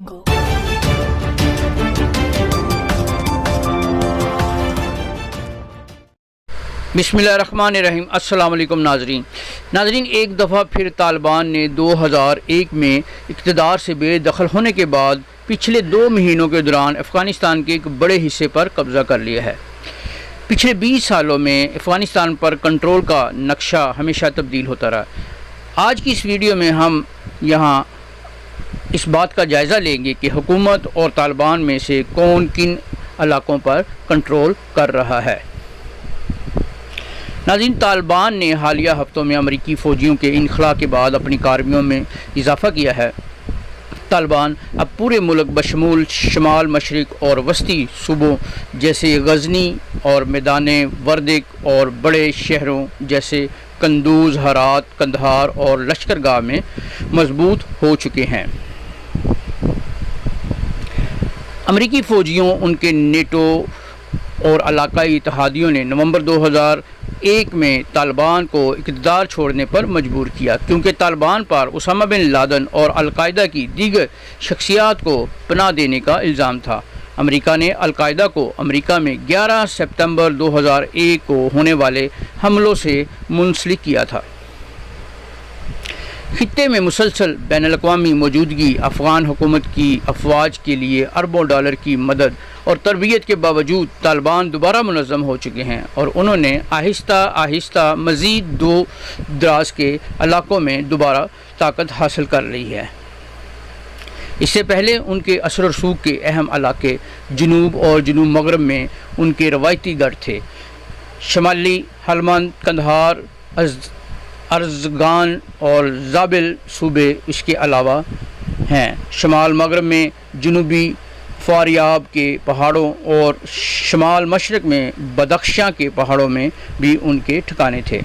Go. बिस्मिल्लाहिर्रहमानिर्रहीम। अस्सलाम वालेकुम नाजरीन, एक दफ़ा फिर तालिबान ने 2001 में इक़्तिदार से बेदखल होने के बाद पिछले 2 महीनों के दौरान अफ़गानिस्तान के एक बड़े हिस्से पर कब्ज़ा कर लिया है। पिछले 20 सालों में अफ़गानिस्तान पर कंट्रोल का नक्शा हमेशा तब्दील होता रहा। आज की इस वीडियो में हम यहाँ इस बात का जायज़ा लेंगे कि हुकूमत और तालिबान में से कौन किन इलाकों पर कंट्रोल कर रहा है। नाज़रीन, तालिबान ने हालिया हफ्तों में अमरीकी फ़ौजियों के इनखला के बाद अपनी कार्रवाइयों में इजाफ़ा किया है। तालिबान अब पूरे मुल्क बशमूल शमाल मशरिक़ और वस्ती सूबों जैसे गज़नी और मैदान वर्दिक और बड़े शहरों जैसे कंदूज, हरात, कंदहार और लश्करगाह में मजबूत हो चुके हैं। अमरीकी फ़ौजियों, उनके नेटो और इलाकाई इत्तेहादियों ने नवंबर 2001 में तालिबान को इक़्तिदार छोड़ने पर मजबूर किया, क्योंकि तालिबान पर उसामा बिन लादेन और अल-कायदा की दीगर शख्सियात को पनाह देने का इल्ज़ाम था। अमेरिका ने अल-कायदा को अमेरिका में 11 सितंबर 2001 को होने वाले हमलों से मुंसलिक किया था। खित्ते में मुसलसल बैनुल-अक़वामी मौजूदगी अफ़गान हुकूमत की अफवाज के लिए अरबों डॉलर की मदद और तरबियत के बावजूद तालिबान दोबारा मुनज़्ज़म हो चुके हैं और उन्होंने आहिस्ता आहिस्ता मज़ीद दूर दराज के इलाकों में दोबारा ताकत हासिल कर ली है। इससे पहले उनके असर रसूख के अहम इलाके जनूब और जनूब मगरब में उनके रवायती गढ़ थे। शमाली हलमंद, कंदहार, अर्ज़गान और ज़ाबिल सूबे इसके अलावा हैं। शमाल मगरब में जनूबी फारियाब के पहाड़ों और शमाल मशरक़ में बदख्शां के पहाड़ों में भी उनके ठिकाने थे।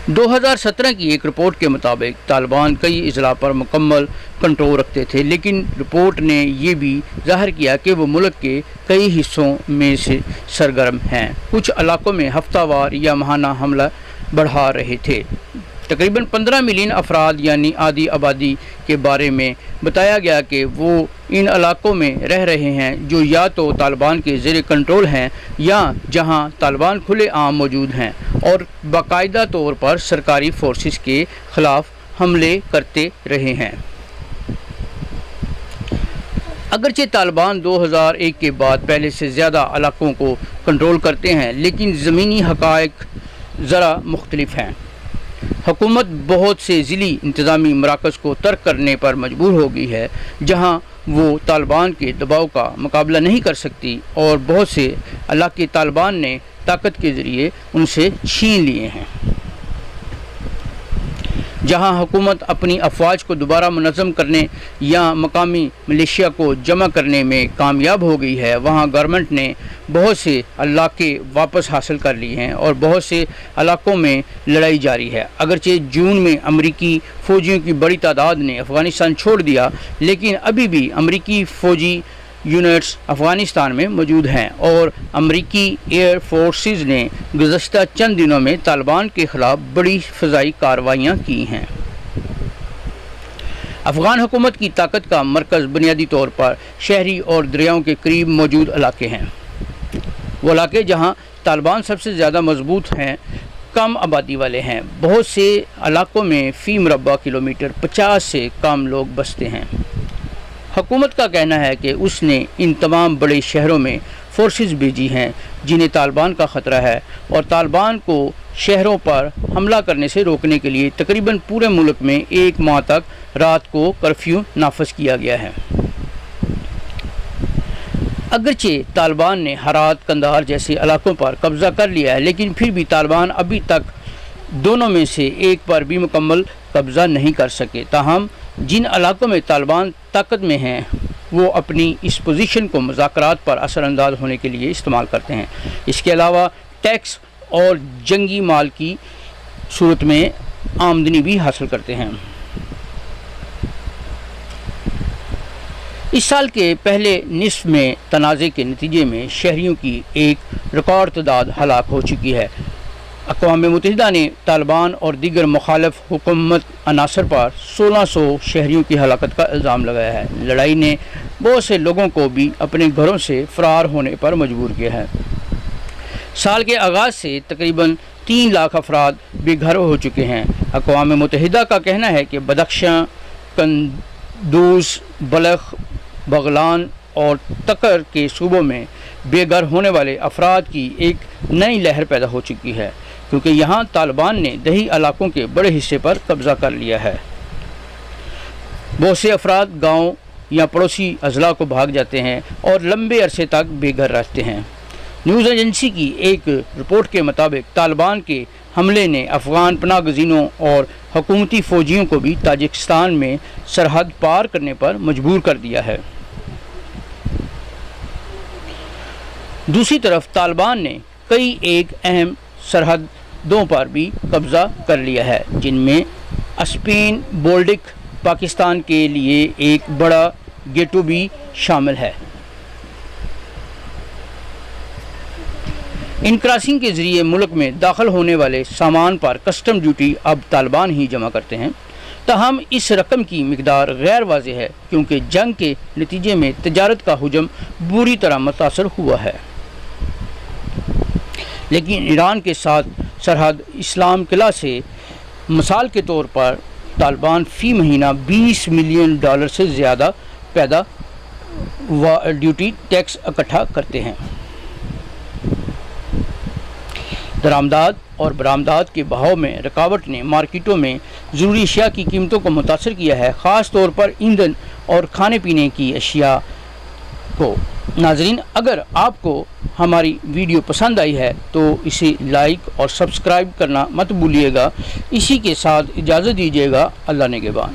2017 की एक रिपोर्ट के मुताबिक तालिबान कई अज़ला पर मुकम्मल कंट्रोल रखते थे, लेकिन रिपोर्ट ने यह भी ज़ाहिर किया कि वो मुल्क के कई हिस्सों में से सरगर्म हैं। कुछ इलाकों में हफ्तावार या माहाना हमला बढ़ा रहे थे। तकरीबन 15 मिलियन अफराद यानी आधी आबादी के बारे में बताया गया कि वो इन इलाकों में रह रहे हैं जो या तो तालिबान के ज़ेर कंट्रोल हैं या जहां तालिबान खुले आम मौजूद हैं और बाकायदा तौर पर सरकारी फोर्सेस के ख़िलाफ़ हमले करते रहे हैं। अगरचे तालिबान 2001 के बाद पहले से ज़्यादा इलाकों को कंट्रोल करते हैं, लेकिन ज़मीनी हक़ाइक़ ज़रा मुख्तलिफ हैं। हुकूमत बहुत से ज़िली इंतज़ामी मराकज़ को तर्क करने पर मजबूर हो गई है, जहां वो तालिबान के दबाव का मुकाबला नहीं कर सकती और बहुत से इलाके तालिबान ने ताकत के ज़रिए उनसे छीन लिए हैं। जहां हुकूमत अपनी अफवाज को दोबारा मुनज़्ज़म करने या मकामी मिलिशिया को जमा करने में कामयाब हो गई है, वहां गवर्नमेंट ने बहुत से इलाके वापस हासिल कर लिए हैं और बहुत से इलाकों में लड़ाई जारी है। अगरचे जून में अमरीकी फ़ौजियों की बड़ी तादाद ने अफ़गानिस्तान छोड़ दिया, लेकिन अभी भी अमरीकी फ़ौजी यूनिट्स अफ़गानिस्तान में मौजूद हैं और अमरीकी एयर फोर्सेस ने गुज़श्ता चंद दिनों में तालिबान के ख़िलाफ़ बड़ी फ़ज़ाई कार्रवाइयाँ की हैं। अफ़गान हुकूमत की ताकत का मरकज़ बुनियादी तौर पर शहरी और दरियाओं के करीब मौजूद इलाके हैं। वो इलाके जहाँ तालिबान सबसे ज़्यादा मजबूत हैं, कम आबादी वाले हैं। बहुत से इलाकों में फ़ी मुरबा किलोमीटर 50 से कम लोग बसते हैं। हुकूमत का कहना है कि उसने इन तमाम बड़े शहरों में फोर्सेस भेजी हैं जिन्हें तालिबान का ख़तरा है और तालिबान को शहरों पर हमला करने से रोकने के लिए तकरीबन पूरे मुल्क में 1 माह तक रात को कर्फ्यू नाफज किया गया है। अगरचे तालिबान ने हरात, कंदहार जैसे इलाकों पर कब्ज़ा कर लिया है, लेकिन फिर भी तालिबान अभी तक दोनों में से एक पर भी मुकम्मल कब्ज़ा नहीं कर सके। ताहम जिन इलाकों में तालिबान ताकत में हैं, वो अपनी इस पोजीशन को मुज़ाकरात पर असरअंदाज होने के लिए इस्तेमाल करते हैं। इसके अलावा टैक्स और जंगी माल की सूरत में आमदनी भी हासिल करते हैं। इस साल के पहले निस्फ में तनाज़े के नतीजे में शहरियों की एक रिकॉर्ड तादाद हलाक हो चुकी है। اقوام متحدہ نے طالبان اور دیگر مخالف حکومت عناصر پر 1600 شہریوں کی ہلاکت کا الزام لگایا ہے۔ لڑائی نے بہت سے لوگوں کو بھی اپنے گھروں سے فرار ہونے پر مجبور کیا ہے۔ سال کے آغاز سے تقریباً 3 لاکھ افراد بے گھر ہو چکے ہیں۔ اقوام متحدہ کا کہنا ہے کہ بدخشاں، قندوز، بلخ، بغلان اور تکر کے صوبوں میں بے گھر ہونے والے افراد کی ایک نئی لہر پیدا ہو چکی ہے، کیونکہ یہاں طالبان نے دیہی علاقوں کے بڑے حصے پر قبضہ کر لیا ہے۔ بہت سے افراد گاؤں یا پڑوسی اضلاع کو بھاگ جاتے ہیں اور لمبے عرصے تک بے گھر رہتے ہیں۔ نیوز ایجنسی کی ایک رپورٹ کے مطابق طالبان کے حملے نے افغان پناہ گزینوں اور حکومتی فوجیوں کو بھی تاجکستان میں سرحد پار کرنے پر مجبور کر دیا ہے۔ دوسری طرف طالبان نے کئی ایک اہم سرحدوں پر بھی قبضہ کر لیا ہے، جن میں اسپین بولڈک پاکستان کے لیے ایک بڑا گیٹو بھی شامل ہے۔ ان کراسنگ کے ذریعے ملک میں داخل ہونے والے سامان پر کسٹم ڈیوٹی اب طالبان ہی جمع کرتے ہیں، تاہم اس رقم کی مقدار غیر واضح ہے، کیونکہ جنگ کے نتیجے میں تجارت کا حجم بری طرح متاثر ہوا ہے۔ لیکن ایران کے ساتھ سرحد اسلام قلعہ سے مثال کے طور پر طالبان فی مہینہ $20 ملین سے زیادہ پیدا ڈیوٹی ٹیکس اکٹھا کرتے ہیں۔ درآمدات اور برآمدات کے بہاؤ میں رکاوٹ نے مارکیٹوں میں ضروری اشیاء کی قیمتوں کو متاثر کیا ہے، خاص طور پر ایندھن اور کھانے پینے کی اشیاء کو۔ ناظرین، اگر آپ کو ہماری ویڈیو پسند آئی ہے تو اسے لائک اور سبسکرائب کرنا مت بھولیے گا۔ اسی کے ساتھ اجازت دیجیے گا۔ اللہ نگہبان۔